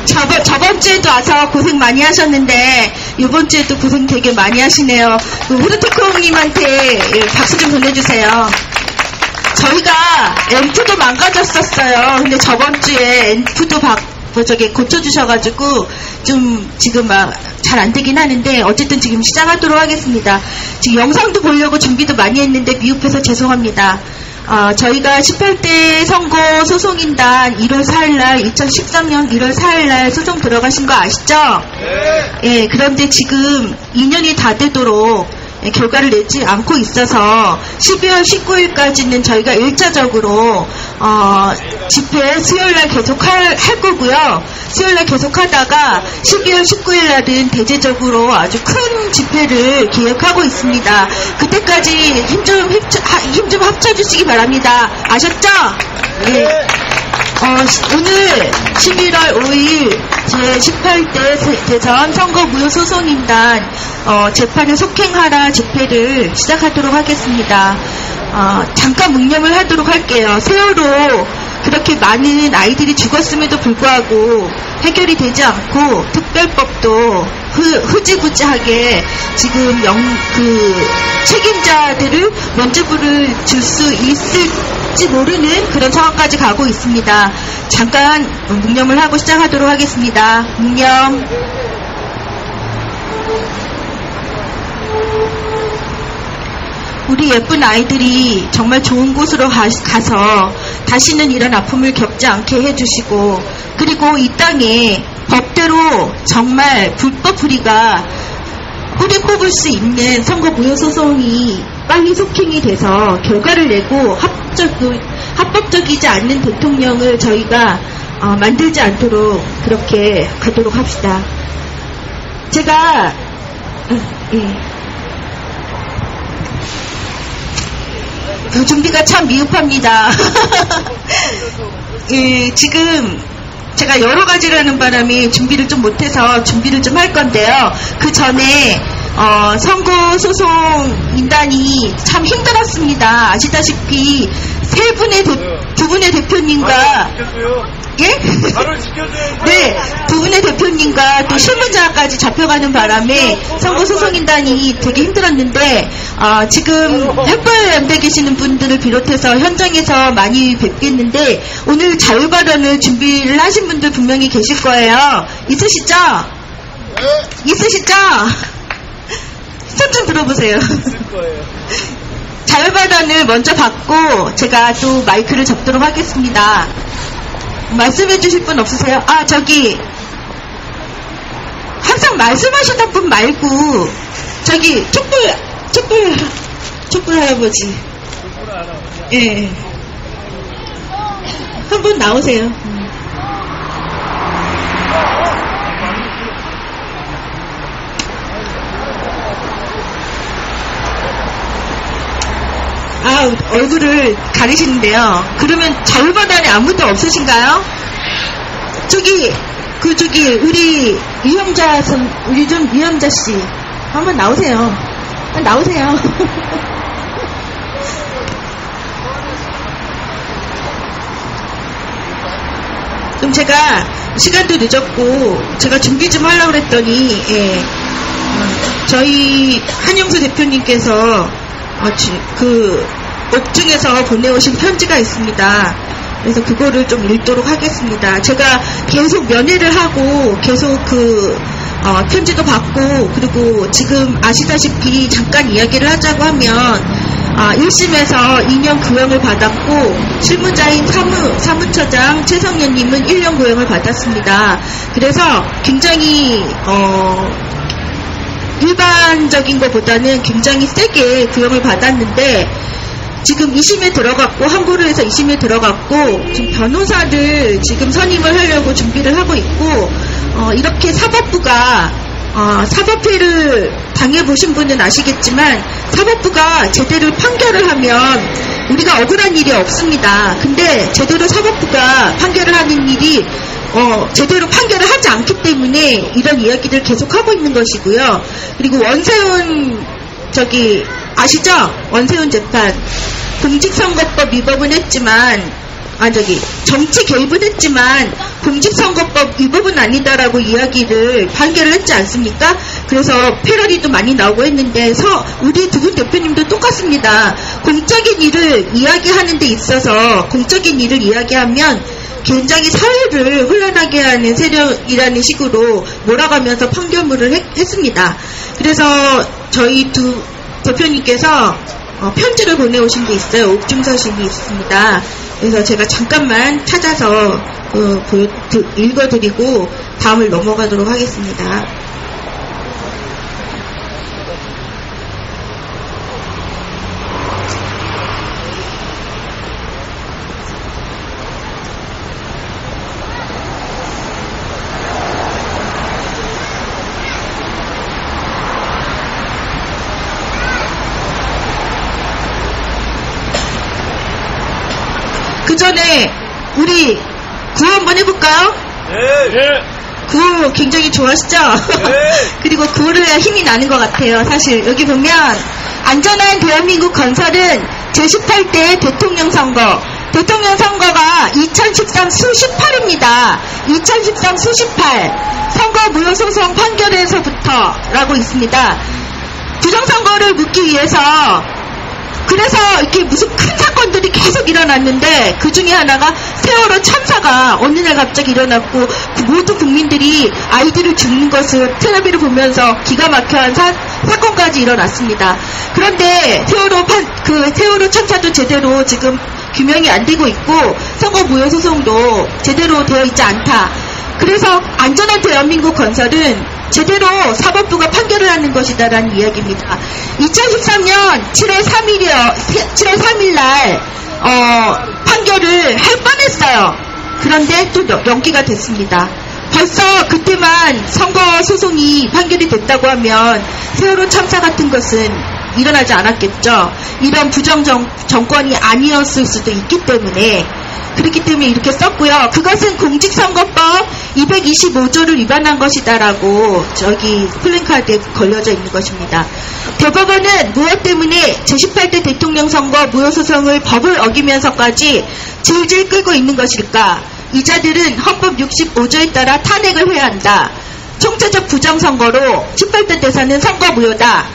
저번 주에도 와서 고생 많이 하셨는데 이번 주에도 고생 되게 많이 하시네요. 후르트콩님한테 박수 좀 보내주세요. 저희가 앰프도 망가졌었어요. 근데 저번 주에 앰프도 고쳐주셔가지고 좀 지금 막 잘 안 되긴 하는데 어쨌든 지금 시작하도록 하겠습니다. 지금 영상도 보려고 준비도 많이 했는데 미흡해서 죄송합니다. 저희가 18대 선거 소송인단 1월 4일날 2013년 1월 4일날 소송 들어가신 거 아시죠? 네. 예, 그런데 지금 2년이 다 되도록 결과를 내지 않고 있어서 12월 19일까지는 저희가 1차적으로 집회 수요일날 계속 할 거고요. 수요일날 계속 하다가 12월 19일날은 대대적으로 아주 큰 집회를 기획하고 있습니다. 그때까지 힘 좀 합쳐주시기 바랍니다. 아셨죠? 네. 오늘 11월 5일 제18대 대선 선거무효소송인단 재판을 속행하라 집회를 시작하도록 하겠습니다. 잠깐 묵념을 하도록 할게요. 세월호 그렇게 많은 아이들이 죽었음에도 불구하고 해결이 되지 않고 특별법도 흐지부지하게 지금 책임자들을 면죄부를 줄 수 있을지 모르는 그런 상황까지 가고 있습니다. 잠깐 묵념을 하고 시작하도록 하겠습니다. 묵념. 우리 예쁜 아이들이 정말 좋은 곳으로 가서 다시는 이런 아픔을 겪지 않게 해주시고, 그리고 이 땅에 법대로 정말 불법 뿌리 뽑을 수 있는 선거무효소송이 빨리 속행이 돼서 결과를 내고 합법적이지 않는 대통령을 저희가 만들지 않도록 그렇게 가도록 합시다. 제가 준비가 참 미흡합니다. 지금 제가 여러 가지를 하는 바람에 준비를 좀 못해서 준비를 좀 할 건데요. 그 전에 선거소송인단이 참 힘들었습니다. 아시다시피 두 분의 대표님과 예? 네, 두 분의 대표님과 또 실무자까지 잡혀가는 바람에 선거소송인단이 되게 힘들었는데 지금 햇벌연대 계시는 분들을 비롯해서 현장에서 많이 뵙겠는데 오늘 자유발언을 준비를 하신 분들 분명히 계실 거예요. 있으시죠? 있으시죠? 손 좀 들어보세요. 자유발언을 먼저 받고 제가 또 마이크를 접도록 하겠습니다. 말씀해 주실 분 없으세요? 저기 항상 말씀하시던 분 말고 저기 촛불 할아버지 예. 한 분 나오세요. 얼굴을 가리시는데요. 그러면 자유발언에 아무도 없으신가요? 저기 우리 유영자 씨 한번 나오세요. 나오세요. 그럼 제가 시간도 늦었고 제가 준비 좀 하려고 그랬더니 저희 한영수 대표님께서 옥중에서 보내오신 편지가 있습니다. 그래서 그거를 좀 읽도록 하겠습니다. 제가 계속 면회를 하고 계속 편지도 받고 그리고 지금 아시다시피 잠깐 이야기를 하자고 하면 1심에서 2년 구형을 받았고 실무자인 사무처장 최성년님은 1년 구형을 받았습니다. 그래서 굉장히 일반적인 것보다는 굉장히 세게 구형을 받았는데 지금 2심에 들어갔고 항고를 해서 2심에 들어갔고 지금 변호사를 지금 선임을 하려고 준비를 하고 있고 이렇게 사법부가 사법회를 당해보신 분은 아시겠지만 사법부가 제대로 판결을 하면 우리가 억울한 일이 없습니다. 근데 제대로 사법부가 판결을 하는 일이 제대로 판결을 하지 않기 때문에 이런 이야기를 계속하고 있는 것이고요. 그리고 원세훈 아시죠? 원세훈 재판 공직선거법 위법은 했지만 정치 개입은 했지만 공직선거법 위법은 아니다라고 판결을 했지 않습니까? 그래서 패러디도 많이 나오고 했는데 우리 두 분 대표님도 똑같습니다. 공적인 일을 이야기하는 데 있어서 공적인 일을 이야기하면 굉장히 사회를 혼란하게 하는 세력이라는 식으로 몰아가면서 판결문을 했습니다. 그래서 저희 두 대표님께서 편지를 보내오신 게 있어요. 옥중서신이 있습니다. 그래서 제가 잠깐만 찾아서 읽어드리고 다음을 넘어가도록 하겠습니다. 그 전에 우리 구호 한번 해볼까요? 네. 구호 굉장히 좋아하시죠? 네. 그리고 구호를 해야 힘이 나는 것 같아요. 사실 여기 보면 안전한 대한민국 건설은 제18대 대통령 선거가 2013 수18입니다. 2013 수18 선거 무효 소송 판결에서부터 라고 있습니다. 부정선거를 묻기 위해서 그래서 이렇게 무슨 큰 사건들이 계속 일어났는데 그 중에 하나가 세월호 참사가 어느 날 갑자기 일어났고 모든 국민들이 아이들을 죽는 것을 텔레비를 보면서 기가 막혀한 사건까지 일어났습니다. 그런데 세월호 참사도 제대로 지금 규명이 안 되고 있고 선거 무효 소송도 제대로 되어 있지 않다. 그래서 안전한 대한민국 건설은 제대로 사법부가 판결을 하는 것이다라는 이야기입니다. 2013년 7월 3일 날 판결을 할 뻔했어요. 그런데 또 연기가 됐습니다. 벌써 그때만 선거 소송이 판결이 됐다고 하면 세월호 참사 같은 것은 일어나지 않았겠죠. 이런 부정 정권이 아니었을 수도 있기 때문에 그렇기 때문에 이렇게 썼고요. 그것은 공직선거법 225조를 위반한 것이다라고 저기 플랜카드에 걸려져 있는 것입니다. 대법원은 무엇 때문에 제18대 대통령 선거 무효소송을 법을 어기면서까지 질질 끌고 있는 것일까? 이 자들은 헌법 65조에 따라 탄핵을 해야 한다. 총체적 부정선거로 18대 대선은 선거 무효다.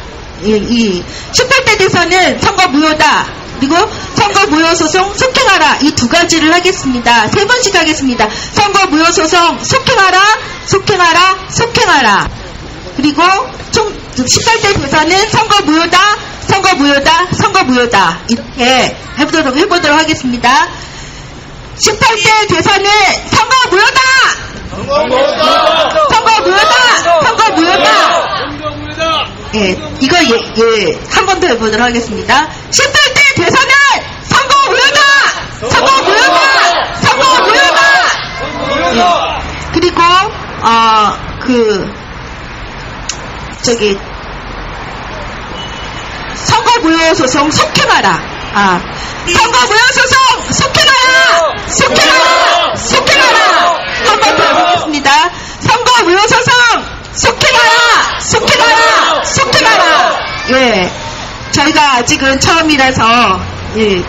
18대 대선은 선거 무효다. 그리고 선거 무효 소송 속행하라. 이 두 가지를 하겠습니다. 세 번씩 하겠습니다. 선거 무효 소송 속행하라. 그리고 총 18대 대선은 선거 무효다. 이렇게 해보도록 하겠습니다. 18대 대선은 선거 무효다. 예, 이거 한 번 더 해보도록 하겠습니다. 18대 대선은 선거 무효다. 예, 그리고 선거 무효 소송 속행하라. 선거 무효 소송 속행하라. 한 번 더 해보겠습니다. 선거 무효 소송 속행하라. 예. 저희가 아직은 처음이라서,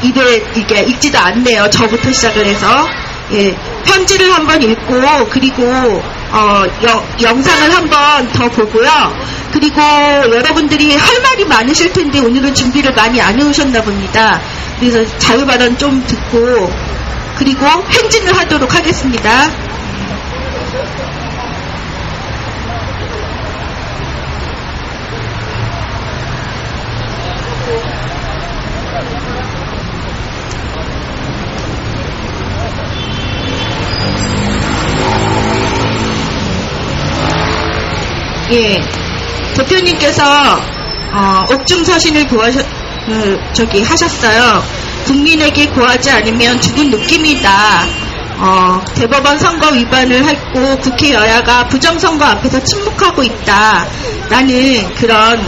입에 이게 읽지도 않네요. 저부터 시작을 해서. 예. 편지를 한번 읽고, 그리고, 영상을 한번 더 보고요. 그리고 여러분들이 할 말이 많으실 텐데 오늘은 준비를 많이 안 해오셨나 봅니다. 그래서 자유발언 좀 듣고, 그리고 행진을 하도록 하겠습니다. 예, 대표님께서 옥중서신을 하셨어요. 국민에게 고하지 않으면 죽은 느낌이다. 대법원 선거 위반을 했고 국회 여야가 부정선거 앞에서 침묵하고 있다. 라는 그런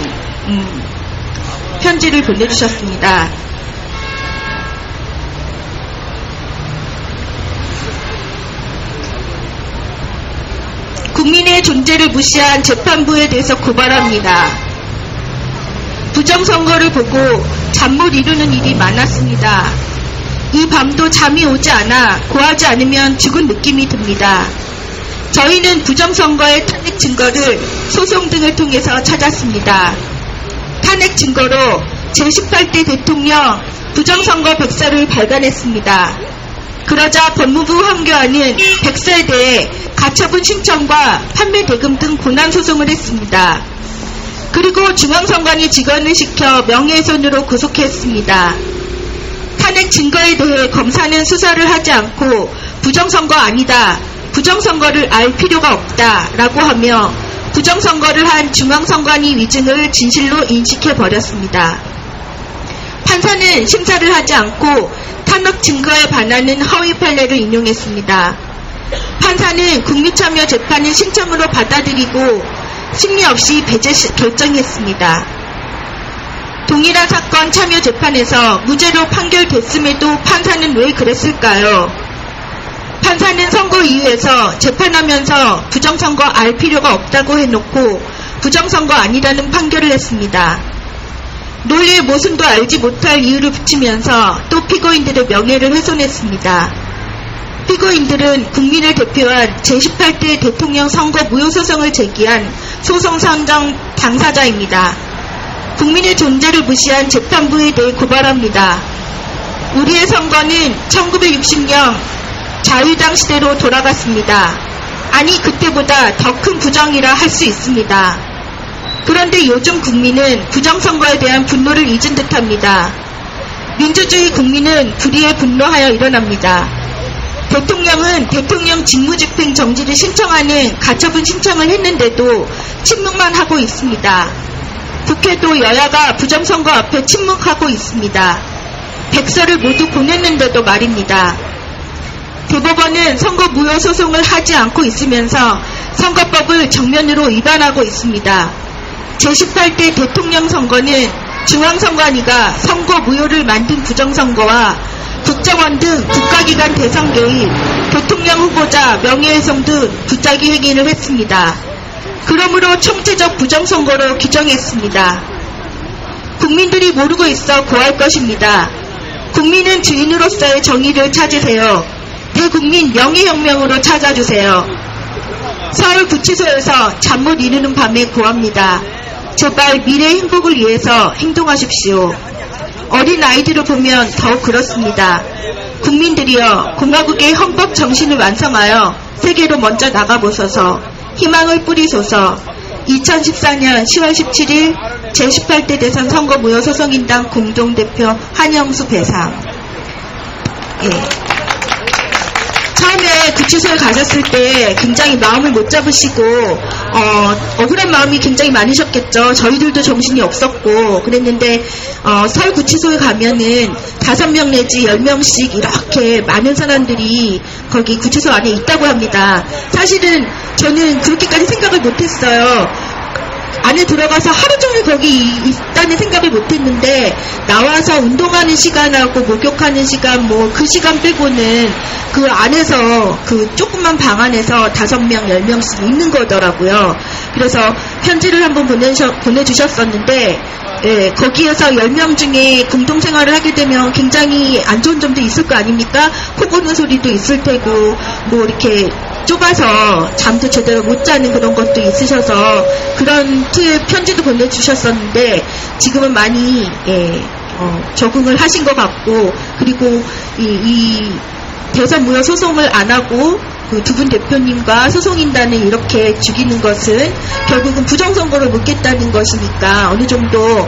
편지를 보내주셨습니다. 국민의 존재를 무시한 재판부에 대해서 고발합니다. 부정선거를 보고 잠 못 이루는 일이 많았습니다. 이 밤도 잠이 오지 않아 고하지 않으면 죽은 느낌이 듭니다. 저희는 부정선거의 탄핵 증거를 소송 등을 통해서 찾았습니다. 탄핵 증거로 제18대 대통령 부정선거 백서를 발간했습니다. 그러자 법무부 황교안은 백서에 대해 가처분 신청과 판매 대금 등 본안소송을 했습니다. 그리고 중앙선관위 직원을 시켜 명예훼손으로 구속했습니다. 탄핵 증거에 대해 검사는 수사를 하지 않고 부정선거 아니다, 부정선거를 알 필요가 없다 라고 하며 부정선거를 한 중앙선관위 위증을 진실로 인식해버렸습니다. 판사는 심사를 하지 않고 탄핵 증거에 반하는 허위 판례를 인용했습니다. 판사는 국민참여재판을 신청으로 받아들이고 심리 없이 배제 결정했습니다. 동일한 사건 참여재판에서 무죄로 판결됐음에도 판사는 왜 그랬을까요? 판사는 선거 이유에서 재판하면서 부정선거 알 필요가 없다고 해놓고 부정선거 아니라는 판결을 했습니다. 논리의 모순도 알지 못할 이유를 붙이면서 또 피고인들의 명예를 훼손했습니다. 피고인들은 국민을 대표한 제18대 대통령 선거 무효소송을 제기한 소송 선정 당사자입니다. 국민의 존재를 무시한 재판부에 대해 고발합니다. 우리의 선거는 1960년 자유당 시대로 돌아갔습니다. 아니 그때보다 더 큰 부정이라 할 수 있습니다. 그런데 요즘 국민은 부정선거에 대한 분노를 잊은 듯합니다. 민주주의 국민은 불의에 분노하여 일어납니다. 대통령은 대통령 직무집행 정지를 신청하는 가처분 신청을 했는데도 침묵만 하고 있습니다. 국회도 여야가 부정선거 앞에 침묵하고 있습니다. 백서를 모두 보냈는데도 말입니다. 대법원은 선거 무효 소송을 하지 않고 있으면서 선거법을 정면으로 위반하고 있습니다. 제18대 대통령 선거는 중앙선관위가 선거 무효를 만든 부정선거와 국정원 등 국가기관 대선 개입, 대통령 후보자 명예훼손 등 부작위 행위를 했습니다. 그러므로 총체적 부정선거로 규정했습니다. 국민들이 모르고 있어 고할 것입니다. 국민은 주인으로서의 정의를 찾으세요. 대국민 명예혁명으로 찾아주세요. 서울구치소에서 잠 못 이루는 밤에 고합니다. 제발 미래의 행복을 위해서 행동하십시오. 어린 아이들을 보면 더욱 그렇습니다. 국민들이여 공화국의 헌법 정신을 완성하여 세계로 먼저 나가보소서. 희망을 뿌리소서. 2014년 10월 17일 제18대 대선 선거 무효 소송인당 공동대표 한영수 배상. 예. 처음에 구치소에 가셨을 때 굉장히 마음을 못 잡으시고 억울한 마음이 굉장히 많으셨겠죠. 저희들도 정신이 없었고 그랬는데 서울구치소에 가면은 5명 내지 10명씩 이렇게 많은 사람들이 거기 구치소 안에 있다고 합니다. 사실은 저는 그렇게까지 생각을 못했어요. 안에 들어가서 하루 종일 거기 있다는 생각을 못했는데 나와서 운동하는 시간하고 목욕하는 시간 뭐 그 시간 빼고는 그 안에서 그 조그만 방 안에서 5명, 10명씩 있는 거더라고요. 그래서 편지를 한번 보내주셨었는데 예, 거기에서 10명 중에 공동생활을 하게 되면 굉장히 안 좋은 점도 있을 거 아닙니까? 코 고는 소리도 있을 테고 뭐 이렇게 좁아서 잠도 제대로 못 자는 그런 것도 있으셔서 그런 편지도 보내주셨었는데 지금은 많이 적응을 하신 것 같고 그리고 이 대선 무효 소송을 안 하고 그 두 분 대표님과 소송인단을 이렇게 죽이는 것은 결국은 부정선거를 묻겠다는 것이니까 어느 정도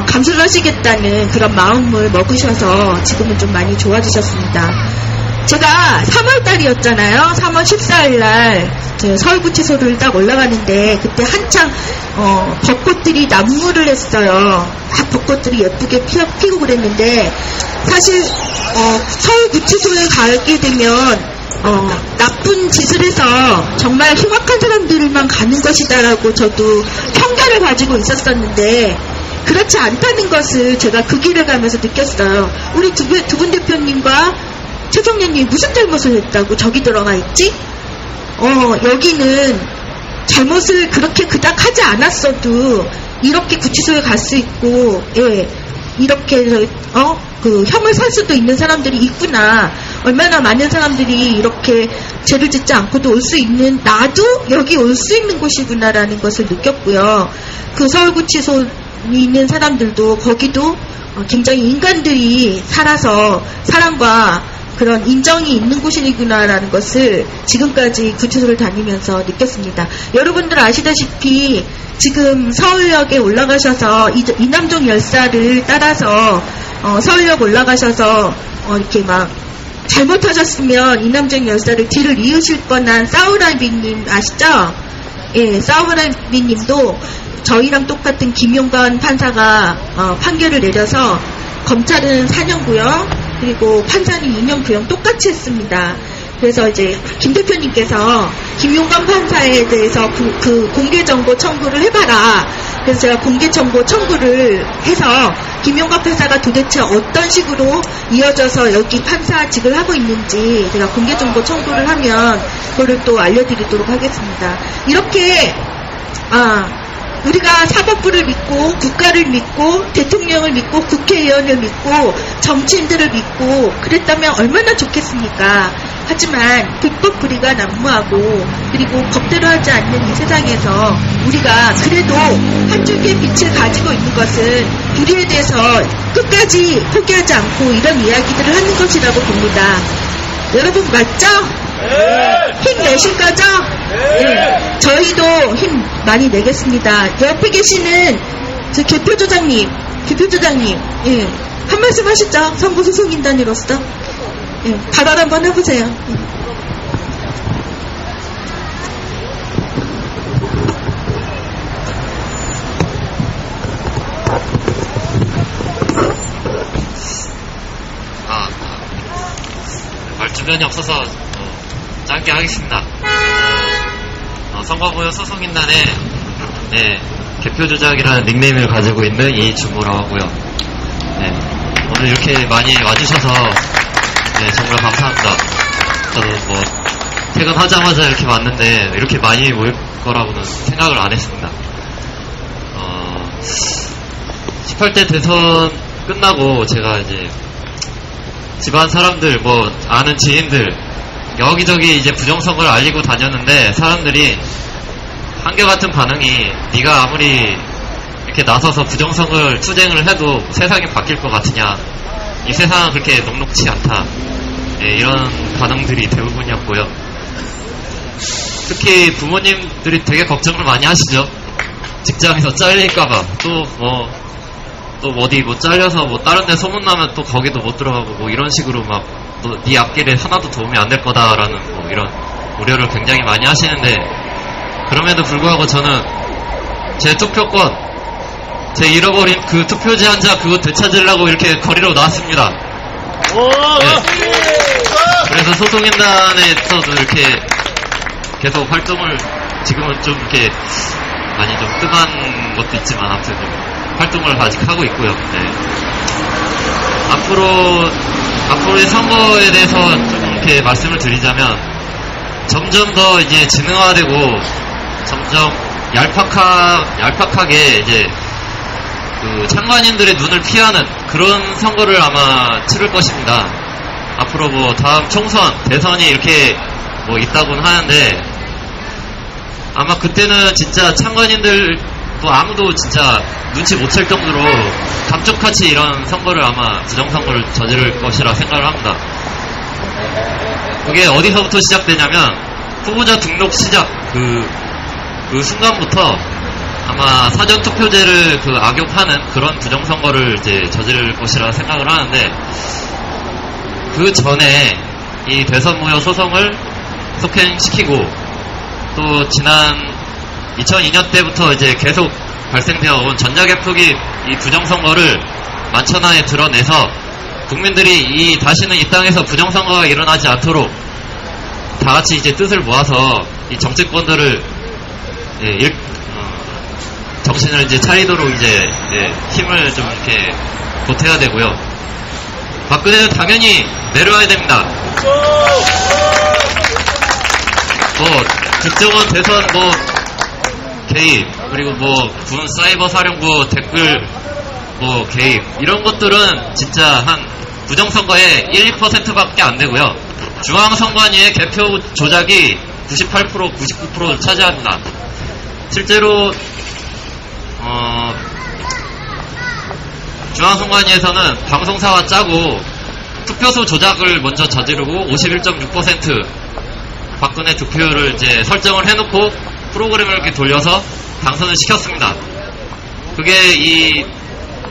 감수를 하시겠다는 그런 마음을 먹으셔서 지금은 좀 많이 좋아지셨습니다. 제가 3월달이었잖아요. 3월 14일날 서울구치소를 딱 올라가는데 그때 한창 벚꽃들이 난무를 했어요. 막 벚꽃들이 예쁘게 피고 그랬는데 사실 서울구치소에 가게 되면 나쁜 짓을 해서 정말 흉악한 사람들만 가는 것이다라고 저도 편견을 가지고 있었었는데 그렇지 않다는 것을 제가 그 길을 가면서 느꼈어요. 우리 두 분 대표님과 최성년님이 무슨 잘못을 했다고 저기 들어가 있지? 여기는 잘못을 그렇게 그닥 하지 않았어도 이렇게 구치소에 갈 수 있고, 예, 이렇게 그 형을 살 수도 있는 사람들이 있구나. 얼마나 많은 사람들이 이렇게 죄를 짓지 않고도 올 수 있는, 나도 여기 올 수 있는 곳이구나라는 것을 느꼈고요. 그 서울구치소에 있는 사람들도 거기도 굉장히 인간들이 살아서 사랑과 그런 인정이 있는 곳이구나라는 것을 지금까지 구치소를 다니면서 느꼈습니다. 여러분들 아시다시피 지금 서울역에 올라가셔서 이남종 열사를 따라서 서울역 올라가셔서 이렇게 막 잘못하셨으면 이남종 열사를 뒤를 이으실 뻔한 사우라비님 아시죠? 예, 사우라비님도 저희랑 똑같은 김용관 판사가 판결을 내려서 검찰은 4년 구형 그리고 판사는 2년 구형 똑같이 했습니다. 그래서 이제 김 대표님께서 김용관 판사에 대해서 그 공개정보 청구를 해봐라. 그래서 제가 공개정보 청구를 해서 김용관 판사가 도대체 어떤 식으로 이어져서 여기 판사직을 하고 있는지 제가 공개정보 청구를 하면 그거를 또 알려드리도록 하겠습니다. 이렇게 우리가 사법부를 믿고 국가를 믿고 대통령을 믿고 국회의원을 믿고 정치인들을 믿고 그랬다면 얼마나 좋겠습니까? 하지만 불법 불의가 난무하고 그리고 법대로 하지 않는 이 세상에서 우리가 그래도 한 줄기의 빛을 가지고 있는 것은 불의에 대해서 끝까지 포기하지 않고 이런 이야기들을 하는 것이라고 봅니다. 여러분 맞죠? 네. 힘 내실 거죠? 네. 저희도 힘 많이 내겠습니다. 옆에 계시는 저 개표조장님, 예. 한 말씀 하시죠? 선거소송인단으로서. 예. 발언 한번 해보세요. 예. 말 주변이 없어서 짧게 하겠습니다. 선거구역 소송인단의 개표조작이라는 닉네임을 가지고 있는 이준모라고 하고요. 오늘 이렇게 많이 와주셔서 정말 감사합니다. 저도 뭐 퇴근하자마자 이렇게 왔는데 이렇게 많이 모일 거라고는 생각을 안 했습니다. 18대 대선 끝나고 제가 이제 집안 사람들, 뭐 아는 지인들 여기저기 이제 부정선거를 알리고 다녔는데 사람들이 한결같은 반응이 네가 아무리 이렇게 나서서 부정선거를 투쟁을 해도 세상이 바뀔 것 같으냐, 이 세상은 그렇게 녹록치 않다, 이런 반응들이 대부분이었고요. 특히 부모님들이 되게 걱정을 많이 하시죠. 직장에서 잘릴까봐, 또 어디 뭐 잘려서 뭐 다른 데 소문나면 또 거기도 못 들어가고 뭐 이런 식으로 막 너 네 앞길에 하나도 도움이 안 될 거다라는 뭐 이런 우려를 굉장히 많이 하시는데, 그럼에도 불구하고 저는 제 투표권, 제 잃어버린 그 투표지 한 장 그거 되찾으려고 이렇게 거리로 나왔습니다. 그래서 소송인단에서도 이렇게 계속 활동을 지금은 좀 이렇게 많이 좀 뜸한 것도 있지만 아무튼 좀 활동을 아직 하고 있고요. 앞으로의 선거에 대해서 좀 이렇게 말씀을 드리자면, 점점 더 이제 지능화되고 점점 얄팍하게 이제 그 참관인들의 눈을 피하는 그런 선거를 아마 치를 것입니다. 앞으로 뭐 다음 총선, 대선이 이렇게 뭐 있다고는 하는데 아마 그때는 진짜 참관인들 또 아무도 진짜 눈치 못 챌 정도로 감쪽같이 이런 선거를 아마 부정선거를 저지를 것이라 생각을 합니다. 그게 어디서부터 시작되냐면 후보자 등록 시작 그 순간부터 아마 사전투표제를 악용하는 그런 부정선거를 이제 저지를 것이라 생각을 하는데, 그 전에 이 대선 무효 소송을 속행시키고 또 지난 2002년 때부터 이제 계속 발생되어 온 전자개표기 이 부정선거를 만천하에 드러내서 국민들이 다시는 이 땅에서 부정선거가 일어나지 않도록 다 같이 이제 뜻을 모아서 이 정치권들을 정신을 이제 차리도록 이제 힘을 좀 이렇게 보태야 되고요. 박근혜는 당연히 내려와야 됩니다. 뭐 국정원 대선 뭐 개입, 그리고 뭐 군 사이버 사령부 댓글 뭐 개입 이런 것들은 진짜 한 부정선거의 1~2%밖에 안 되고요. 중앙선관위의 개표 조작이 98%, 99%를 차지합니다. 실제로 중앙선관위에서는 방송사와 짜고 투표소 조작을 먼저 저지르고 51.6% 박근혜 득표율을 이제 설정을 해놓고 프로그램을 이렇게 돌려서 당선을 시켰습니다. 그게 이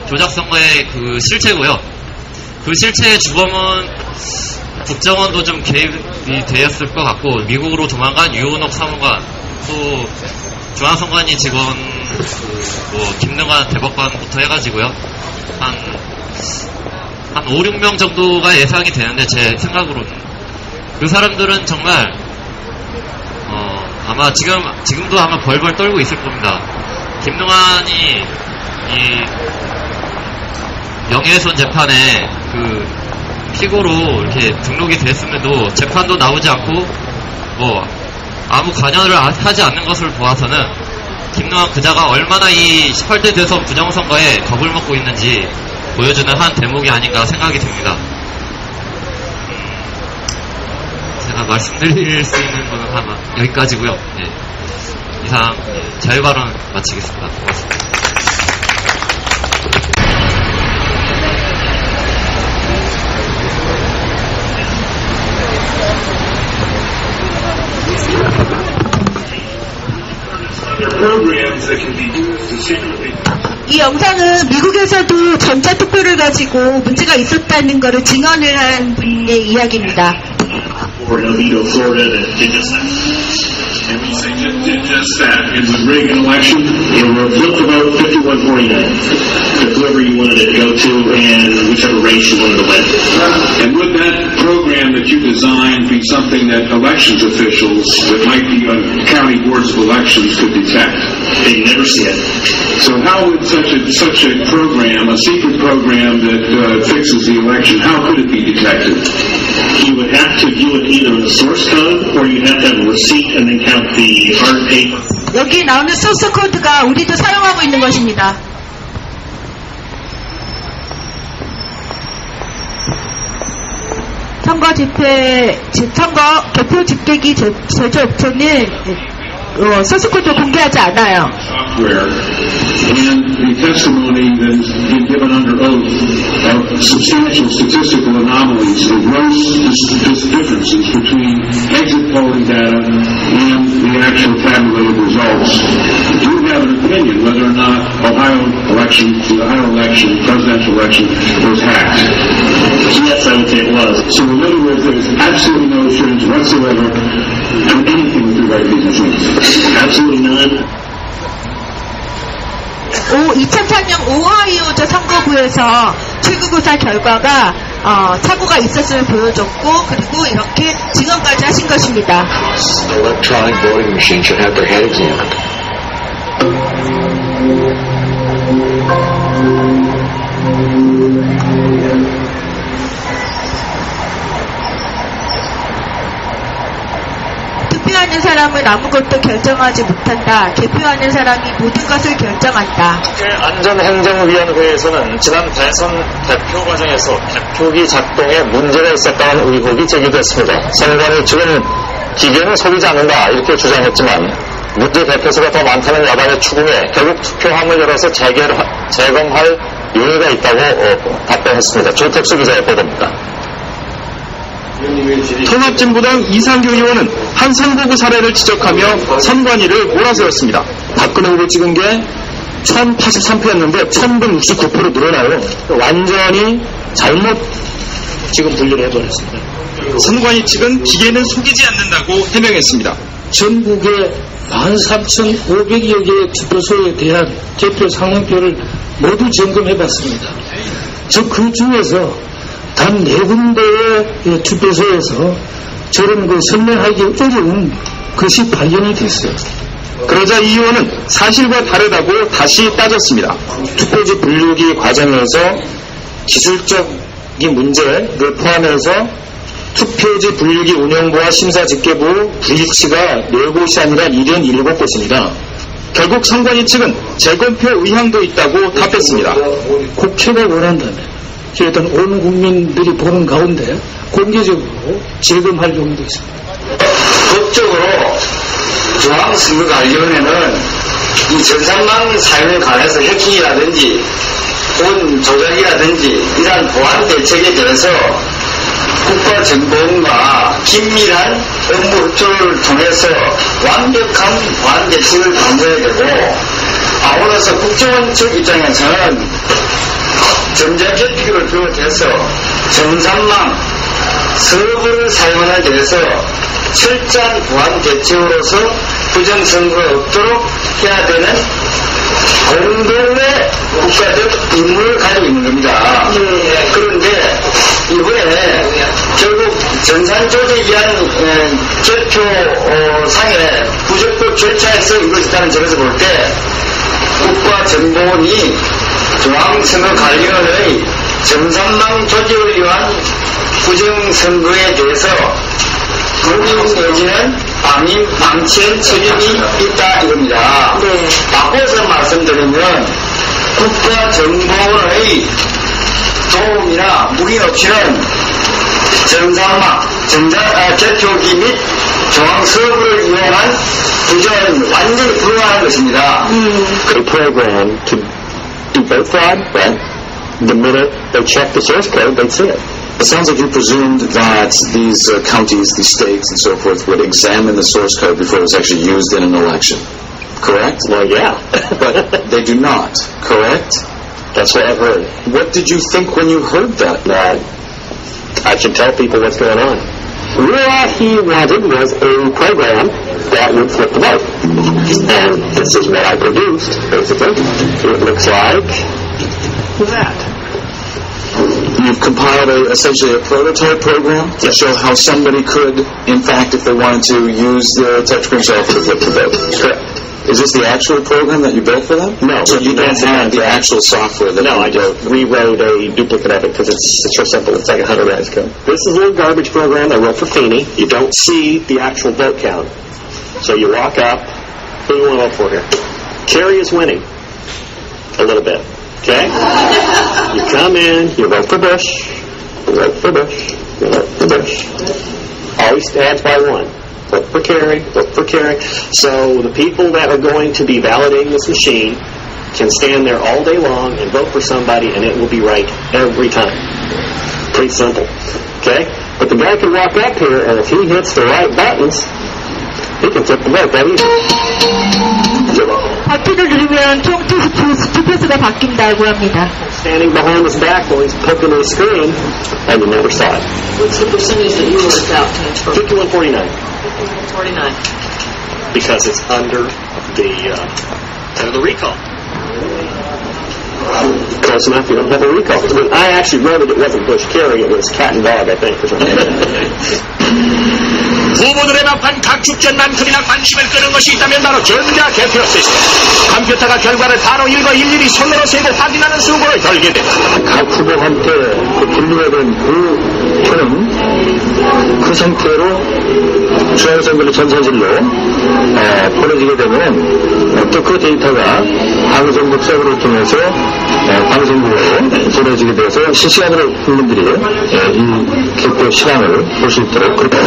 조작선거의 그 실체고요. 그 실체의 주범은 국정원도 좀 개입이 되었을 것 같고, 미국으로 도망간 유은옥 사무관, 또 중앙선관위 직원, 뭐 김능한 대법관부터 해가지고요. 한 5, 6명 정도가 예상이 되는데, 제 생각으로는. 그 사람들은 정말, 아마 지금도 아마 벌벌 떨고 있을 겁니다. 김능한이 이 명예훼손 재판에 그 피고로 이렇게 등록이 됐음에도 재판도 나오지 않고 뭐 아무 관여를 하지 않는 것을 보아서는 김능한 그자가 얼마나 이 18대 대선 부정선거에 겁을 먹고 있는지 보여주는 한 대목이 아닌가 생각이 듭니다. 제가 말씀드릴 수 있는 거는 아마 여기까지고요. 네. 이상 자유발언 마치겠습니다. 고맙습니다. 이 영상은 미국에서도 전자투표를 가지고 문제가 있었다는 것을 증언을 한 분의 이야기입니다. Did just that. In the Reagan election, there were flip the vote 51-49. Pick whoever you wanted to go to and whichever race you wanted to win. And would that program that you designed be something that elections officials that might be on county boards of elections could detect? They'd never see it. So how would such a program, a secret program that fixes the election, how could it be detected? You would have to view it either in the source code or you'd have to have a receipt and then count the hard paper. 여기 나오는 소스 코드가 우리도 사용하고 있는 것입니다. 선거 개표 집계기 제조업체는 소스 코드 공개하지 않아요. Software and the testimony that has been given under oath of substantial statistical anomalies, of gross differences between exit polling data and the actual tabulated results. Do you have an opinion whether or not the Ohio election, presidential election, was hacked? Yes, I would say it was. So in other words, there was absolutely no assurance whatsoever of anything with regard to these machines. Absolutely none. 2004년 오하이오주 선거구에서 출구조사 결과가 착오가 있었음을 보여줬고, 그리고 이렇게 증언까지 하신 것입니다. Electronic voting machines should have their head examined. 투표하는 사람은 아무것도 결정하지 못한다. 개표하는 사람이 모든 것을 결정한다. 안전행정위원회에서는 지난 대선 개표 과정에서 개표기 작동에 문제가 있었다는 의혹이 제기됐습니다. 선관위 측은 기계는 속이지 않는다 이렇게 주장했지만 문제 개표수가 더 많다는 야당의 추궁에 결국 투표함을 열어서 재검할 용의가 있다고 답변했습니다. 조택수 기자의 보도입니다. 통합진보당 이상규 의원은 한 선거구 사례를 지적하며 선관위를 몰아세웠습니다. 박근혜 후보 찍은 게 1083표였는데 1169표로 늘어나요. 완전히 잘못 지금 분류를 해버렸습니다. 선관위 측은 기계는 속이지 않는다고 해명했습니다. 전국의 13,500여 개의 투표소에 대한 개표 상황표를 모두 점검해봤습니다. 그 중에서 단 4군데의 투표소에서 저런 설명하기 어려운 것이 발견이 됐어요. 그러자 이 의원은 사실과 다르다고 다시 따졌습니다. 투표지 분류기 과정에서 기술적인 문제를 포함해서 투표지 분류기 운영부와 심사집계부 VH가 4곳이 아니라 77곳입니다. 결국 선관위 측은 재검표 의향도 있다고 답했습니다. 국회가 원한다면 일단 온 국민들이 보는 가운데 공개적으로 재검할 용도 있습니다. 법적으로 중앙선거관리위원회는 이 전산망 사용에 관해서 해킹이라든지 혹은 조작이라든지 이러한 보안 대책에 대해서 국가정보원과 긴밀한 업무 협조를 통해서 완벽한 보안 대책을 강구해야 되고, 아울러서 국정원 측 입장에서는 전자개표를 비롯해서 전산망 서버를 사용하는 데 대해서 철저한 보안 대책으로서 부정선거가 없도록 해야 되는 공동의 국가적 임무를 가지고 있는 겁니다. 그런데 이번에 결국 전산 조작에 의한 개표상의 부적법 절차에서 이루어졌다는 점에서 볼 때 국가정보원이 중앙선거관리위원회의 전산망 조직을 위한 부정선거에 대해서 국민 여기는 방치한 책임이 있다 이겁니다. 바꿔서 말씀드리면 국가정보원의 도움이나 무기 없이는 전산망, 개표기 및 중앙서버를 이용한 부정은 완전히 불가능한 것입니다. A program to do vote fraud, right? The minute they check the source code, they'd see it. It sounds like you presumed that these counties, these states, and so forth would examine the source code before it was actually used in an election. Correct? Well, yeah. But they do not, correct? That's what I've heard. What did you think when you heard that? I should tell people what's going on. What he wanted was a program that would flip the vote. And this is what I produced, basically. It looks like that. You've compiled essentially a prototype program to show how somebody could, in fact, if they wanted to, use the touchscreen software to flip the vote. Correct. Is this the actual program that you built for them? No. So you don't have the actual software that you built? I rewrote a duplicate of it because it's real simple. It's like 100 lines code. This is a little garbage program I wrote for Feeney. You don't see the actual vote count. So you walk up. Who do you want to vote for here? Kerry is winning. A little bit. Okay? You come in, you vote for Bush. You vote for Bush. You vote for Bush. Always stands by one. Vote for Kerry, vote for Kerry. So the people that are going to be validating this machine can stand there all day long and vote for somebody, and it will be right every time. Pretty simple. Okay? But the guy can walk up here, and if he hits the right buttons, he can flip the vote that easy. 버튼을 누르면 총 투표수가 바뀐다고 합니다. Standing behind his back while he's poking the screen, and you never saw it. What's the percentage that you worked out to transfer? 5149. 49. Because it's under the recall. Close enough, you don't have a recall. When I actually wrote it, it wasn't Bush Kerry, it was cat and dog, I think, or something. 후보들의 막판 각 축전만큼이나 관심을 끄는 것이 있다면 바로 전자개표 시스템. 컴퓨터가 결과를 바로 읽어 일일이 손으로 세고 확인하는 수고를 걸게 된다. 각 후보한테 분류된 그 표는 그 상태로 중앙선거를 전산실로 보내지게 되면 또 그 데이터가 방송국 서버를 통해서 방송국으로 보내지게 돼서 실시간으로 국민들이 이 개표 시간을 볼 수 있도록 그렇게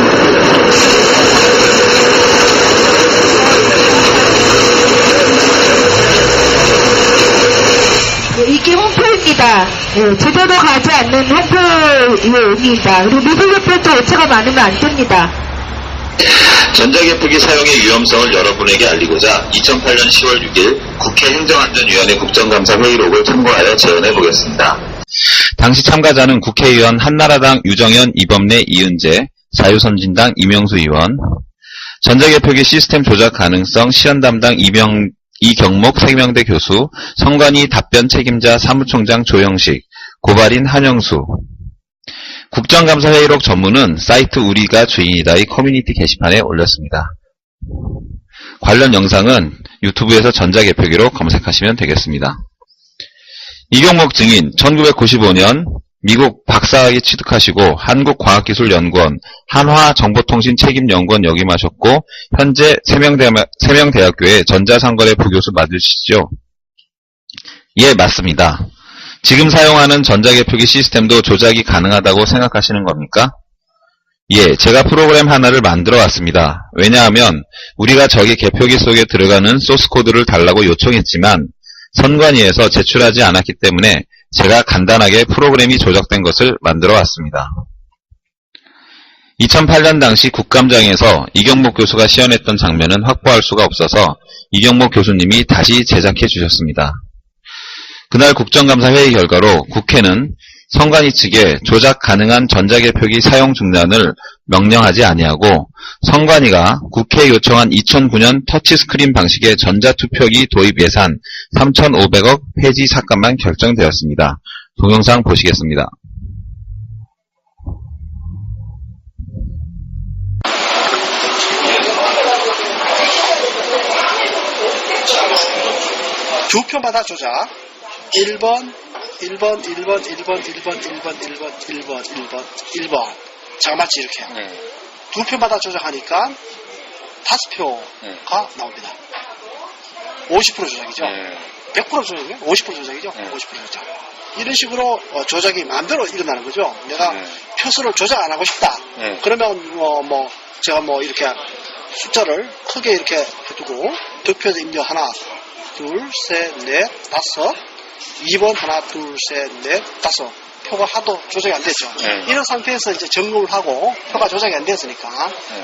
이게 홍표입니다. 제대로 가지 않는 홍표입니다. 그리고 미분류표 오차가 많으면 안 됩니다. 전자개표기 사용의 위험성을 여러분에게 알리고자 2008년 10월 6일 국회 행정안전위원회 국정감사 회의록을 참고하여 제언해 보겠습니다. 당시 참가자는 국회의원 한나라당 유정현, 이범래, 이은재, 자유선진당 이명수 의원, 전자개표기 시스템 조작 가능성 시연 담당 이경목 생명대 교수, 선관위 답변 책임자 사무총장 조영식, 고발인 한영수. 국정감사 회의록 전문은 사이트 우리가 주인이다의 커뮤니티 게시판에 올렸습니다. 관련 영상은 유튜브에서 전자개표기로 검색하시면 되겠습니다. 이경목 증인, 1995년 미국 박사학위 취득하시고 한국과학기술연구원 한화정보통신책임연구원 역임하셨고 현재 세명대학교의 전자상거래 부교수 맞으시죠? 예, 맞습니다. 지금 사용하는 전자개표기 시스템도 조작이 가능하다고 생각하시는 겁니까? 예, 제가 프로그램 하나를 만들어 왔습니다. 왜냐하면 우리가 저기 개표기 속에 들어가는 소스코드를 달라고 요청했지만 선관위에서 제출하지 않았기 때문에 제가 간단하게 프로그램이 조작된 것을 만들어 왔습니다. 2008년 당시 국감장에서 이경목 교수가 시연했던 장면은 확보할 수가 없어서 이경목 교수님이 다시 제작해 주셨습니다. 그날 국정감사 회의 결과로 국회는 선관위 측에 조작 가능한 전자개표기 사용 중단을 명령하지 아니하고 선관위가 국회에 요청한 2009년 터치스크린 방식의 전자투표기 도입 예산 3,500억 폐지 사건만 결정되었습니다. 동영상 보시겠습니다. 두 표마다 조작 1번 자그마치 이렇게 두 표마다 조작하니까 5표가 나옵니다. 50% 조작이죠. 100% 조작이에요? 50% 조작이죠. 50% 조작. 이런 식으로 조작이 마음대로 일어나는 거죠. 내가 표수를 조작 안 하고 싶다. 그러면 제가 이렇게 숫자를 크게 이렇게 해두고 득표에서 입력 하나, 둘, 셋, 넷, 다섯. 2번 하나, 둘, 셋, 넷, 다섯. 표가 하도 조작이 안 됐죠. 이런 상태에서 이제 점검을 하고 표가 조작이 안 됐으니까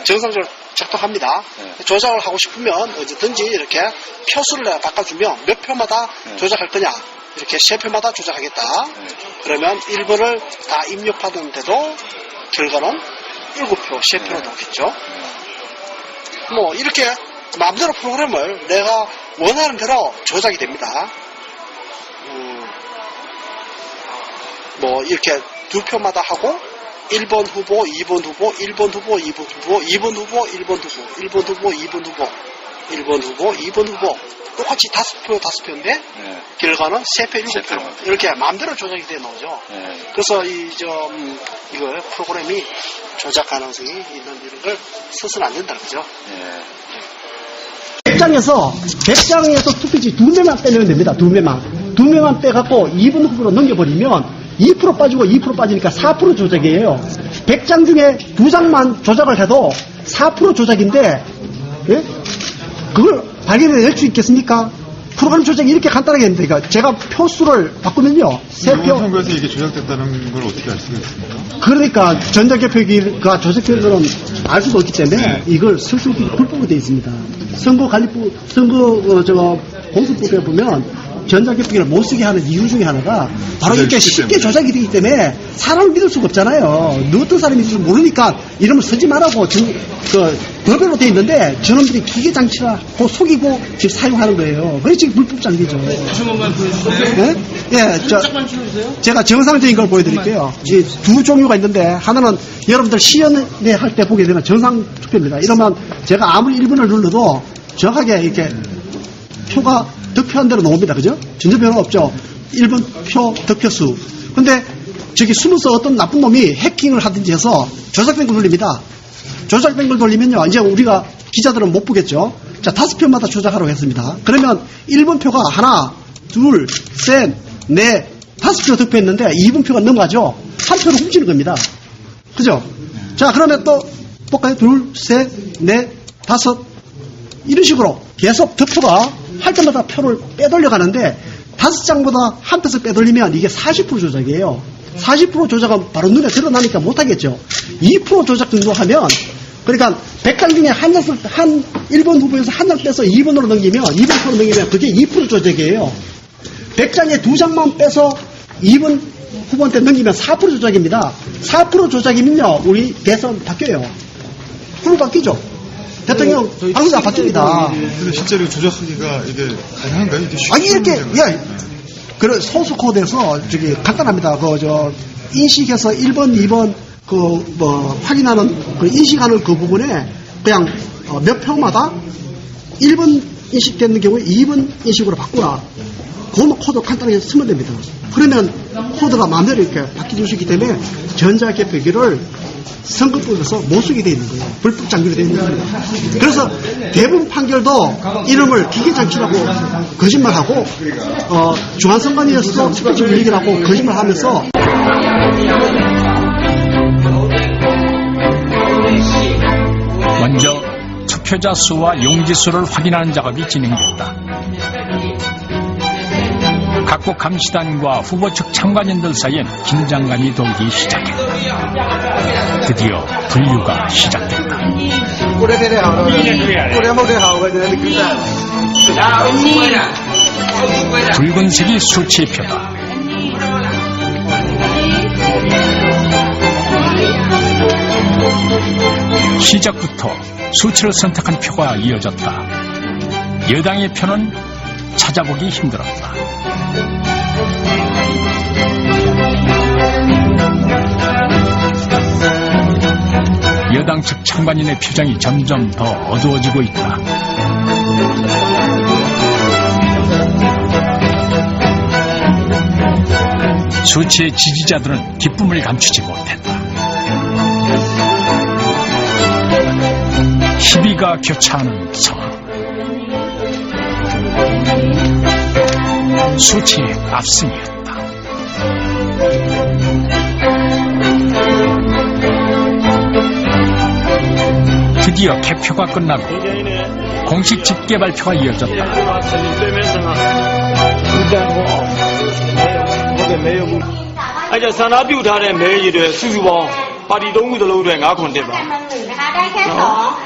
정상적으로 작동합니다. 조작을 하고 싶으면 언제든지 이렇게 표수를 내가 바꿔주면 몇 표마다 조작할 거냐. 이렇게 3표마다 조작하겠다. 그러면 1번을 다 입력받았는데도 결과는 7표, 3표로 나오겠죠. 이렇게 마음대로 프로그램을 내가 원하는 대로 조작이 됩니다. 이렇게 두 표마다 하고 1번 후보, 2번 후보, 1번 후보, 2번 후보, 2번 후보, 1번 후보, 1번 후보, 2번 후보, 1번 후보, 2번 후보 똑같이 5표인데 결과는 3표, 7표 이렇게 마음대로 조작이 돼 나오죠. 그래서 이거 프로그램이 조작 가능성이 있는 이런 걸 써서는 안 된다는 거죠. 100장에서 투표지 2매만 빼내면 됩니다. 2매만 빼갖고 2번 후보로 넘겨버리면 2% 빠지고 2% 빠지니까 4% 조작이에요. 100장 중에 2장만 조작을 해도 4% 조작인데, 예? 그걸 발견해낼 수 있겠습니까? 프로그램 조작이 이렇게 간단하게 했는데, 그러니까 제가 표수를 바꾸면요. 3표. 선거에서 이게 조작됐다는 걸 어떻게 알 수가 있습니까? 그러니까 전자개표기가 조작된 거는 알 수도 없기 때문에 이걸 설정이 불법으로 되어 있습니다. 선거관리부, 공수법에 보면 전자개표기를 못 쓰게 하는 이유 중에 하나가 바로 이렇게 쉽게 조작이 되기 때문에 사람을 믿을 수가 없잖아요. 어떤 사람이 있을지 모르니까 이름을 쓰지 말라고 법으로 되어 있는데 저놈들이 기계장치라고 속이고 지금 사용하는 거예요. 그래서 지금 불법장기죠. 다시 한 번만 보여주세요. 예, 제가 정상적인 걸 보여드릴게요. 이 두 종류가 있는데 하나는 여러분들 시연회 할 때 보게 되면 정상 투표입니다. 이러면 제가 아무리 1번을 눌러도 정확하게 이렇게 표가 득표한 대로 나옵니다. 그죠? 전혀 변화 없죠. 1번 표 득표수. 근데 저기 숨어서 어떤 나쁜 놈이 해킹을 하든지 해서 조작된 걸 돌립니다. 조작된 걸 돌리면요. 이제 우리가 기자들은 못 보겠죠. 자, 5표마다 조작하라고 했습니다. 그러면 1번 표가 하나, 둘, 셋, 넷, 5표 득표했는데 2번 표가 넘어가죠. 한 표를 훔치는 겁니다. 그죠? 자, 그러면 또 볼까요? 둘, 셋, 넷, 다섯. 이런 식으로 계속 득표가 할 때마다 표를 빼돌려 가는데 5장보다 한 표를 빼돌리면 이게 40% 조작이에요. 40% 조작은 바로 눈에 드러나니까 못하겠죠. 2% 조작 정도 하면 그러니까 100장 중에 한 1번 후보에서 한 장 빼서 2번으로 넘기면 2번으로 넘기면 그게 2% 조작이에요. 100장에 2장만 빼서 2번 후보한테 넘기면 4% 조작입니다. 4% 조작이면요 우리 대선 바뀌어요. 후보 바뀌죠. 대통령 방송사 바뀝니다. 근데 실제로 조작하기가 이게 가능한가요? 이렇게 그래 소수 코드에서 간단합니다. 인식해서 1번, 2번 확인하는 인식하는 그 부분에 그냥 몇 표마다 1번 인식되는 경우에 2번 인식으로 바꾸라. 그 코드 간단하게 쓰면 됩니다. 그러면 코드가 마음대로 이렇게 바뀌어줄 수 있기 때문에 전자개표기를 선거법에서 못 쓰게 되어 있는 거예요. 불법 장비로 되어 있는 거예요. 그래서 대부분 판결도 이름을 기계장치라고 거짓말하고 중앙선관위에서도 특별적 얘기라고 거짓말하면서 먼저 투표자 수와 용지 수를 확인하는 작업이 진행됐다. 각국 감시단과 후보 측 참관인들 사이엔 긴장감이 돌기 시작했다. 드디어 분류가 시작됐다. 붉은색이 수치표다. 시작부터 수치를 선택한 표가 이어졌다. 여당의 표는 찾아보기 힘들었다. 여당 측 참관인의 표정이 점점 더 어두워지고 있다. 수치의 지지자들은 기쁨을 감추지 못했다. 희비가 교차하는 상황. 수치의 압승이었다. 드디어 개표가 끝나고 공식 집계 발표가 이어졌다. 파티 3ခုလုံးအတွက် 5 ခွန်တက်ပါ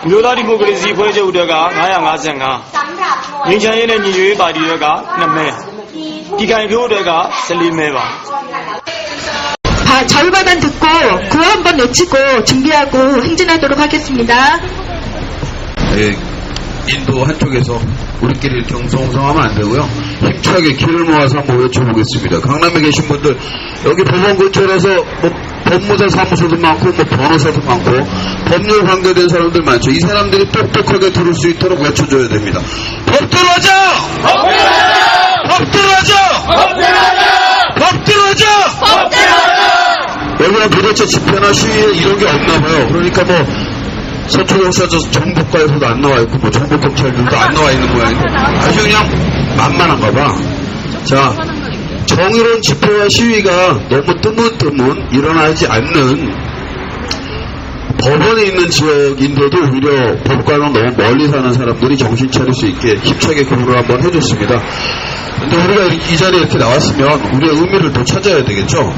မြို့သားဒီမိုကရေစီဖွဲ့ချုပ်တွေက 555ငင်းချမ်းရေးနဲ့ညီညွတ်ရေးပါတီတွေက 2 မဲဒီကိုင်ဖြိုးတွေက 14 မဲပါ 절반만 듣고 구호 한번 외치고 준비하고 행진하도록 하겠습니다. 네, 인도 한쪽에서 우리끼리 이렇게 웅성웅성하면 안 되고요. 힘차게 길을 모아서 한번 외쳐보겠습니다. 강남에 계신 분들 여기 법원 근처라서 법무사 사무소도 많고 변호사도 많고 법률 관계된 사람들 많죠. 이 사람들이 똑똑하게 들을 수 있도록 외쳐줘야 됩니다. 법 들어가자! 법 들어가자! 법 들어가자! 법 들어가자! 법 들어가자! 법 들어가자! 여기는 도대체 집회나 시위에 이런 게 없나 봐요. 그러니까 서초동사저 정부과에서도 안 나와 있고 정부검찰들도 안 나와 있는 모양인데 아주 그냥 만만한가 봐. 자, 정의로운 집회와 시위가 너무 뜨문뜨문 일어나지 않는 법원에 있는 지역인데도 오히려 법과는 너무 멀리 사는 사람들이 정신 차릴 수 있게 힘차게 교류를 한번 해줬습니다. 근데 우리가 이 자리에 이렇게 나왔으면 우리의 의미를 더 찾아야 되겠죠?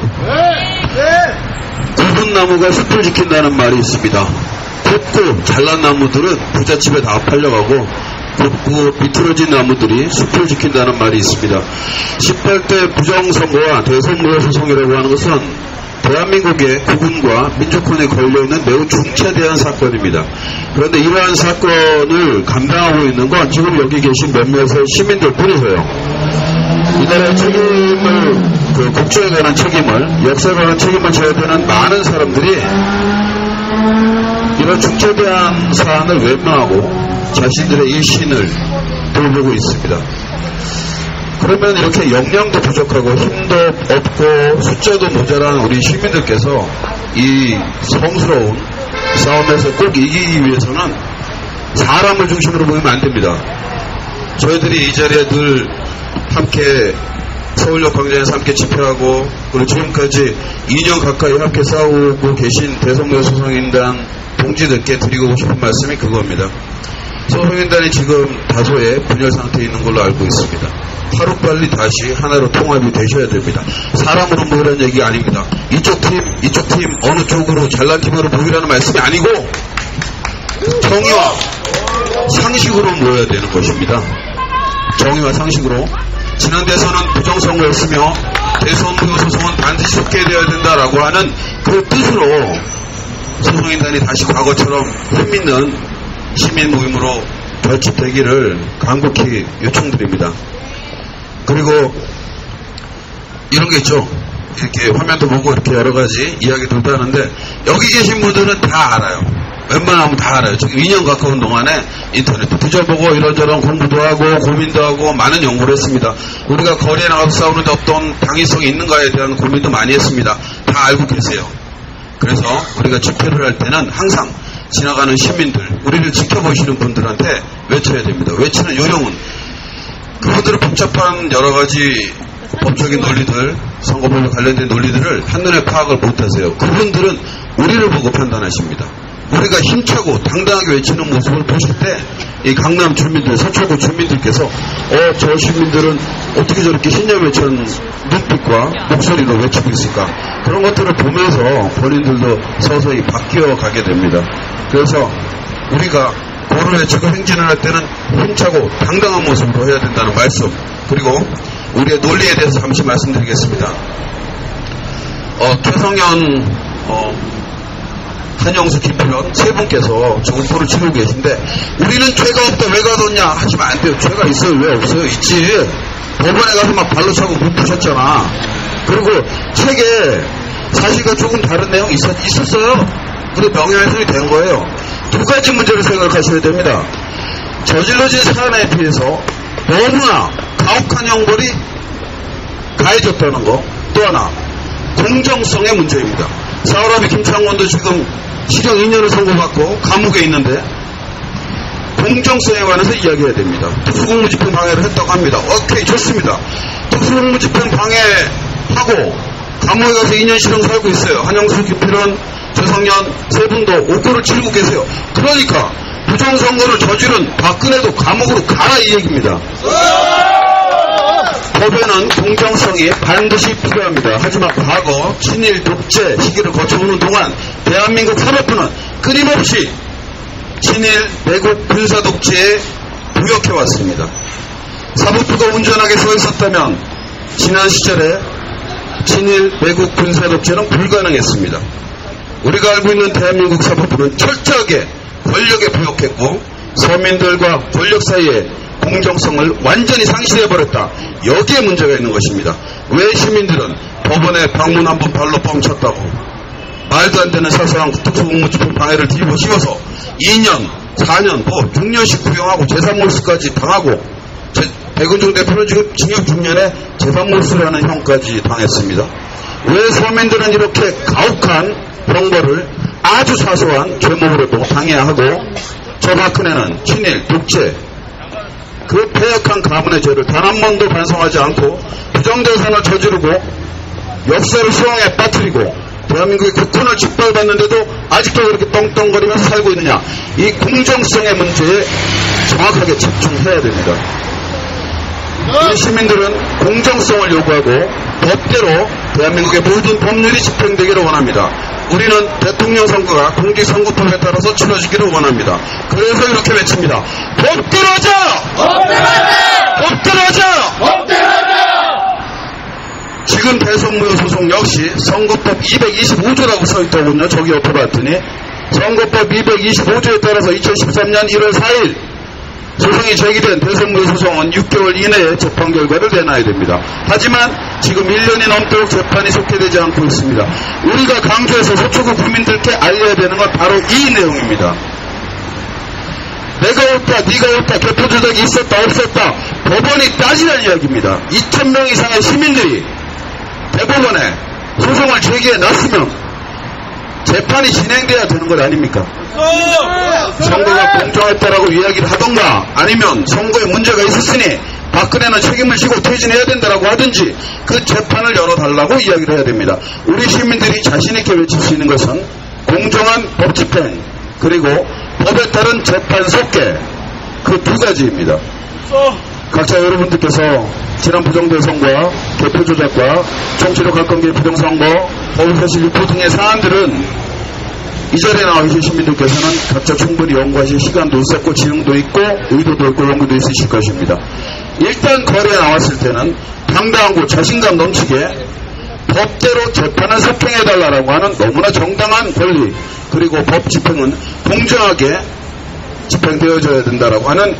굵은 나무가 숲을 지킨다는 말이 있습니다. 굵고 잘난 나무들은 부잣집에 다 팔려가고 굵고 비틀어진 나무들이 숲을 지킨다는 말이 있습니다. 18대 부정선거와 대선거의 소송이라고 하는 것은 대한민국의 국운과 민주권에 걸려있는 매우 중차대한 사건입니다. 그런데 이러한 사건을 감당하고 있는 건 지금 여기 계신 몇몇의 시민들 뿐이세요. 이 나라의 책임을, 국정에 관한 책임을, 역사에 관한 책임을 져야 되는 많은 사람들이 이런 중차대한 사안을 외면하고 자신들의 일신을 돌보고 있습니다. 그러면 이렇게 역량도 부족하고 힘도 없고 숫자도 모자란 우리 시민들께서 이 성스러운 싸움에서 꼭 이기기 위해서는 사람을 중심으로 보이면 안 됩니다. 저희들이 이 자리에 늘 함께 서울역 광장에서 함께 집회하고 그리고 지금까지 2년 가까이 함께 싸우고 계신 대선거 소송인단 동지들께 드리고 싶은 말씀이 그겁니다. 소송인단이 지금 다소의 분열 상태에 있는 걸로 알고 있습니다. 하루빨리 다시 하나로 통합이 되셔야 됩니다. 사람으로 모이라는 얘기가 아닙니다. 이쪽 팀 어느 쪽으로 잘난 팀으로 모이라는 말씀이 아니고 정의와 상식으로 모여야 되는 것입니다. 정의와 상식으로. 지난 대선은 부정선거였으며 대선거 소송은 반드시 속개되어야 된다라고 하는 그 뜻으로 소송인단이 다시 과거처럼 힘있는 시민 모임으로 결집되기를 간곡히 요청드립니다. 그리고 이런 게 있죠. 이렇게 화면도 보고 이렇게 여러 가지 이야기들도 하는데 여기 계신 분들은 다 알아요. 웬만하면 다 알아요. 지금 2년 가까운 동안에 인터넷도 뒤져보고 이런저런 공부도 하고 고민도 하고 많은 연구를 했습니다. 우리가 거리에 나가서 싸우는데 어떤 당위성이 있는가에 대한 고민도 많이 했습니다. 다 알고 계세요. 그래서 우리가 집회를 할 때는 항상 지나가는 시민들, 우리를 지켜보시는 분들한테 외쳐야 됩니다. 외치는 요령은 그분들은 복잡한 여러 가지 법적인 논리들, 선거법에 관련된 논리들을 한눈에 파악을 못하세요. 그분들은 우리를 보고 판단하십니다. 우리가 힘차고 당당하게 외치는 모습을 보실 때 이 강남 주민들, 서초구 주민들께서 저 시민들은 어떻게 저렇게 신념외찬 눈빛과 목소리로 외치고 있을까, 그런 것들을 보면서 본인들도 서서히 바뀌어 가게 됩니다. 그래서 우리가 고를 외치고 행진을 할 때는 힘차고 당당한 모습으로 해야 된다는 말씀, 그리고 우리의 논리에 대해서 잠시 말씀드리겠습니다. 최성현 한영수, 김필원 세 분께서 정포를 치르고 계신데 우리는 죄가 없다, 왜 가뒀냐 하시면 안 돼요. 죄가 있어요. 왜 없어요? 있지. 법원에 가서 막 발로 차고 못 푸셨잖아. 그리고 책에 사실과 조금 다른 내용이 있었어요. 근데 명예훼손이 된 거예요. 두 가지 문제를 생각하셔야 됩니다. 저질러진 사안에 비해서 너무나 가혹한 형벌이 가해졌다는 거, 또 하나 공정성의 문제입니다. 사울아비 김창원도 지금 실형 2년을 선고받고 감옥에 있는데 공정성에 관해서 이야기해야 됩니다. 특수공무집행 방해를 했다고 합니다. 오케이, 좋습니다. 특수공무집행 방해하고 감옥에 가서 2년 실형 살고 있어요. 한영수, 김필원, 최성년 세 분도 옥고를 치르고 계세요. 그러니까 부정선거를 저지른 박근혜도 감옥으로 가라, 이 얘기입니다. 법에는 공정성이 반드시 필요합니다. 하지만 과거 친일 독재 시기를 거쳐오는 동안 대한민국 사법부는 끊임없이 친일 매국 군사 독재에 부역해왔습니다. 사법부가 온전하게 서 있었다면 지난 시절에 친일 매국 군사 독재는 불가능했습니다. 우리가 알고 있는 대한민국 사법부는 철저하게 권력에 부역했고 서민들과 권력 사이에 공정성을 완전히 상실해버렸다. 여기에 문제가 있는 것입니다. 왜 시민들은 법원에 방문 한번 발로 뻥쳤다고 말도 안 되는 사소한 특수공무집행 방해를 뒤집어 씌워서 2년, 4년, 6년씩 구형하고 재산몰수까지 당하고 백은종 대표는 지금 징역 6년에 재산몰수라는 형까지 당했습니다. 왜 서민들은 이렇게 가혹한 형벌을 아주 사소한 죄목으로도 당해야 하고 저 박근혜는 친일, 독재, 그 폐역한 가문의 죄를 단 한 번도 반성하지 않고 부정대선을 저지르고 역사를 수렁에 빠뜨리고 대한민국의 국권을 짓밟았는데도 아직도 그렇게 떵떵거리면서 살고 있느냐, 이 공정성의 문제에 정확하게 집중해야 됩니다. 우리 시민들은 공정성을 요구하고 법대로 대한민국의 모든 법률이 집행되기를 원합니다. 우리는 대통령 선거가 공직선거법에 따라서 치러지기를 원합니다. 그래서 이렇게 외칩니다. 법대로 하자! 법대로 하자! 법대로 하자! 법대로 하자! 지금 대선무효 소송 역시 선거법 225조라고 써있더군요. 저기 옆에 봤더니 선거법 225조에 따라서 2013년 1월 4일 소송이 제기된 대선무효 소송은 6개월 이내에 재판 결과를 내놔야 됩니다. 하지만 지금 1년이 넘도록 재판이 속개되지 않고 있습니다. 우리가 강조해서 서초구 국민들께 알려야 되는 건 바로 이 내용입니다. 내가 옳다, 네가 옳다, 개표 조작이 있었다, 없었다, 법원이 따지라는 이야기입니다. 2,000명 이상의 시민들이 대법원에 소송을 제기해 놨으면 재판이 진행돼야 되는 것 아닙니까? 선거가 공정했다라고 이야기를 하던가, 아니면 선거에 문제가 있었으니 박근혜는 책임을 지고 퇴진해야 된다라고 하든지 그 재판을 열어달라고 이야기를 해야 됩니다. 우리 시민들이 자신있게 외칠 수 있는 것은 공정한 법 집행, 그리고 법에 따른 재판 속개, 그 두 가지입니다. 각자 여러분들께서 지난 부정대선과 개표 조작과 정치력 갈권계 부정선거, 허위사실 유포 등의 사안들은 이 자리에 나와 계신 시민들께서는 각자 충분히 연구하실 시간도 있었고 지능도 있고 의도도 있고 연구도 있으실 것입니다. 일단 거리에 나왔을 때는 당당하고 자신감 넘치게 법대로 재판을 속행해달라고 하는 너무나 정당한 권리, 그리고 법 집행은 공정하게 집행되어져야 된다라고 하는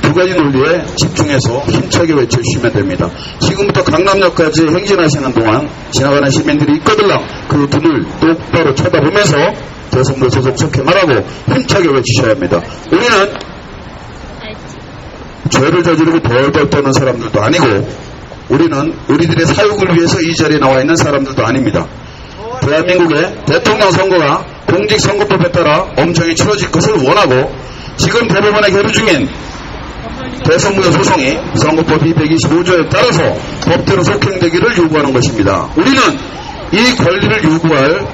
두 가지 논리에 집중해서 힘차게 외쳐주시면 됩니다. 지금부터 강남역까지 행진하시는 동안 지나가는 시민들이 있거들랑 그 눈을 똑바로 쳐다보면서 대성부 소속 속행하라고 힘차게 외치셔야 합니다. 우리는 죄를 저지르고 벌벌 떠는 사람들도 아니고 우리는 우리들의 사육을 위해서 이 자리에 나와 있는 사람들도 아닙니다. 대한민국의 대통령 선거가 공직선거법에 따라 엄청히 치러질 것을 원하고 지금 대법원에 계류 중인 대선무효 소송이 선거법 225조에 따라서 법대로 속행되기를 요구하는 것입니다. 우리는 이 권리를 요구할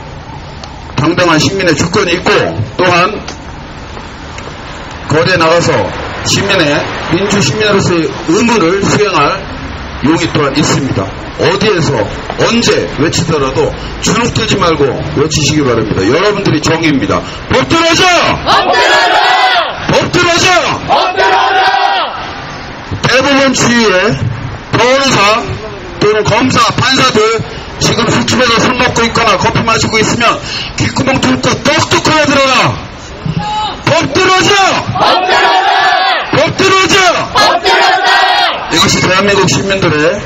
당당한 시민의 주권이 있고 또한 거리에 나가서 시민의 민주시민으로서의 의무를 수행할 용이 또한 있습니다. 어디에서 언제 외치더라도 주눅 들지 말고 외치시기 바랍니다. 여러분들이 정의입니다. 법대로하자! 법대로하자! 대법원 주위에 변호사 또는 검사, 판사들 지금 술집에서 술 먹고 있거나 커피 마시고 있으면 귓구멍 뚫고 똑똑하게 들어라. 법대로하자! 법대로하자! 이것이 대한민국 시민들의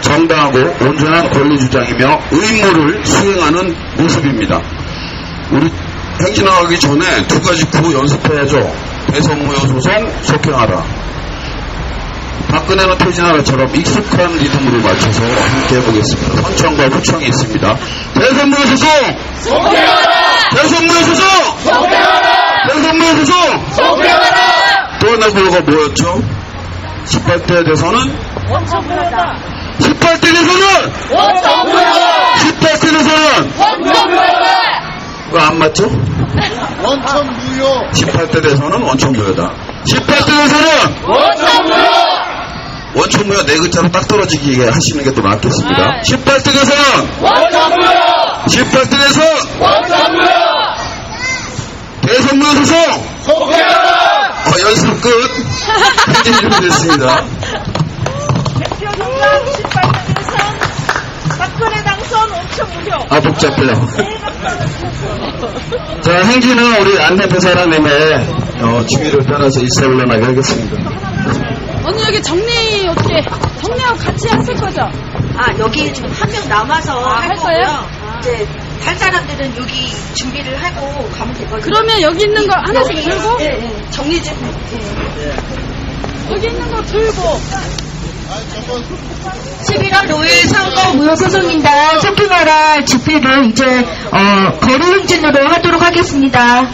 정당하고 온전한 권리 주장이며 의무를 수행하는 모습입니다. 우리 행진 나가기 전에 두 가지 구호 연습해야죠. 대선무효 소송 속행하라. 박근혜는 퇴진하라처럼 익숙한 리듬으로 맞춰서 함께 해보겠습니다. 선청과 후청이 있습니다. 대선무효 소송 속행하라! 대선무효 소송 속행하라! 대선무효 소송 속행하라! 또 하나 구호가 뭐였죠? 18대 대선은 원천무효다. 18대 대선은 원천무효다. 18대 대선은 원천무효다. 그거 안 맞죠? 원천무효. 18대 대선은 원천무효다. 18대 대선은 원천무효. 원천무효 네 글자로 딱 떨어지게 하시는 게 더 낫겠습니다. 18대 대선은 원천무효. 18대 대선 원천무효. 대선무효 소송 속행하라. 연습 끝. 행진 준비됐습니다. 대표 정당 18대 대선 박근혜 당선 원천무효. 아, 복잡해요. 자, 행진은 우리 안내대사랑님의 주의를 따라서 일사불란하게 하겠습니다. 언니 여기 정리 어떻게 정리하고 같이 하실 거죠? 아, 여기 지금 한 명 남아서 할 거예요? 거고요. 이제 할 사람들은 여기 준비를 하고 가면 되거든요. 그러면 여기 있는 거 하나씩 들고? 네. 정리 좀. 여기 있는 거 들고. 11월 5일 선거 무효소송인단 쇼핑하라 집회를 이제 거리 행진으로 하도록 하겠습니다.